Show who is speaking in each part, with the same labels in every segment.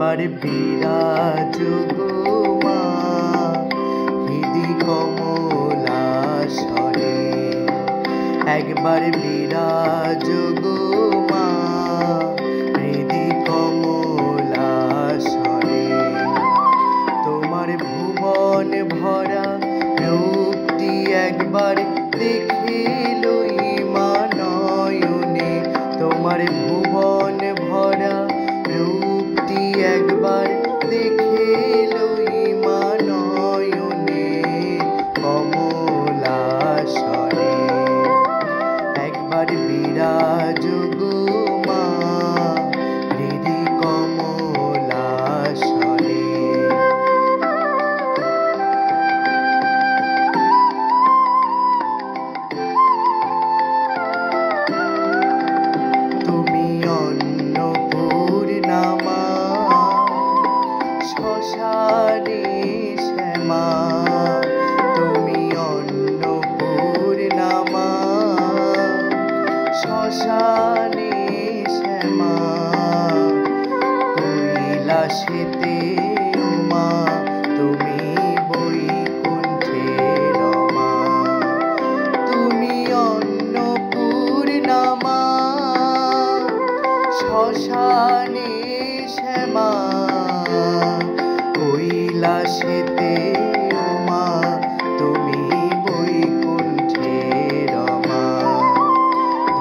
Speaker 1: একবার বিরাজ গো মা হৃদি কমলাসনে, একবার বিরাজ গো মা হৃদি কমলাসনে। তোমার ভুবন ভরা রূপটি একবার দেখে লই মা নয়নে, তোমার ভুবন ভরা রূপটি একবার দেখে লই মা নয়নে কমলাসনে। একবার বিরাজ গো মা হৃদি কমলাসনে। তুমি অন্নপূর্ণা মা শ্মশানে শ্যামা, তুমি অন্নপূর্ণা মা শ্মশানে শ্যামা। কৈলাসেতে মা তুমি বৈকুণ্ঠে রমা, তুমি অন্নপূর্ণা মা শ্মশানে শ্যামা। কৈলাসেতে মা তুমি বৈকুণ্ঠে রমা।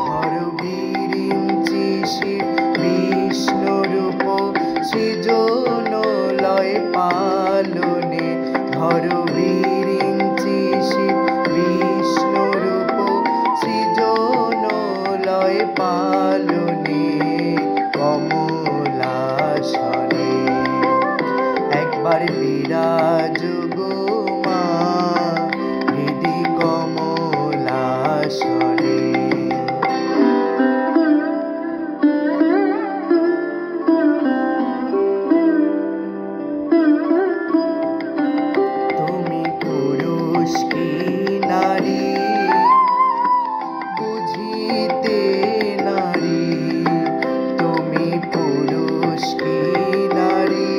Speaker 1: ধর বিরিঞ্চি শিব বিষ্ণুরূপ সৃজন লয় পালনে, ধর বিরিঞ্চি শিব বিষ্ণুরূপ সৃজন লয় পালনে কমলাসনে। একবার বিরাজ গো মা হৃদি কমলাসনে। তুমি পুরুষ কি নারী বুঝিতে নারী, তুমি পুরুষ কি নারী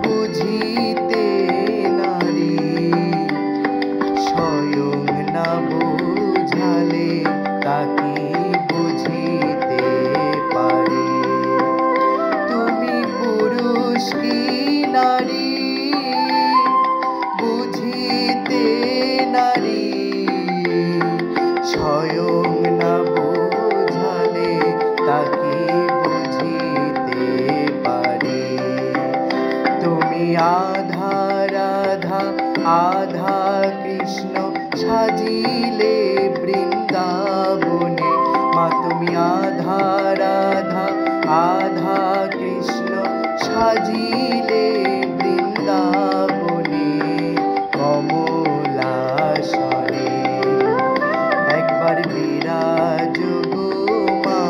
Speaker 1: বুঝিতে নারী। স্বয়ং না বুঝালে তাকে বুঝিতে পারে। তুমি পুরুষ কি নারী বুঝিতে নারী, স্বয়ং না বুঝালে তাকে বুঝিতে পারে। তুমি আধা রাধা আধা কৃষ্ণ সাজিলে বৃন্দাবনে, মা তুমি আধা রাধা আধা কৃষ্ণ সাজিলে বৃন্দাবনে কমলাসনে। একবার বিরাজ গো মা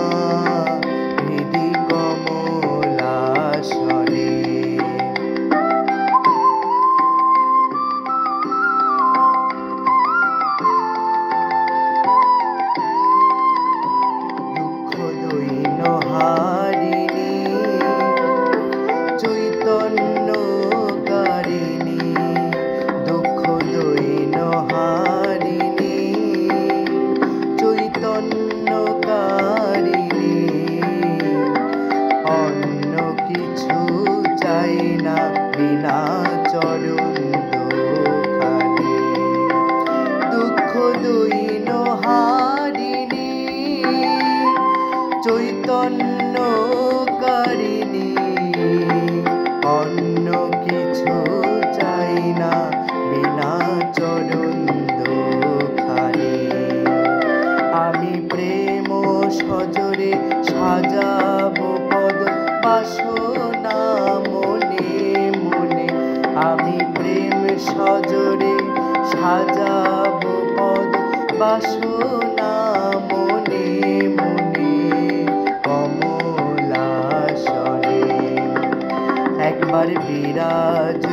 Speaker 1: হৃদি কমলাসনে। দুঃখ দৈন্য হারিণী চৈতন্যকারিণী, দুঃখ দৈন্য হারিণী চৈতন্যকারিণী। অন্য কিছু চাই না বিনা চরণ দোখানি, দুঃখ দৈন্য হারিণী চৈতন্যকারিণী। অন্য কিছু চাই না বিনা চরণ দোখানি। আমি প্রেম সজরে সাজাবো পদ বাসনা মনে মনে, আমি প্রেম সজরে সাজাবো পদ বাসনা মনে মনে কমলাসনে। একবার বিরাজ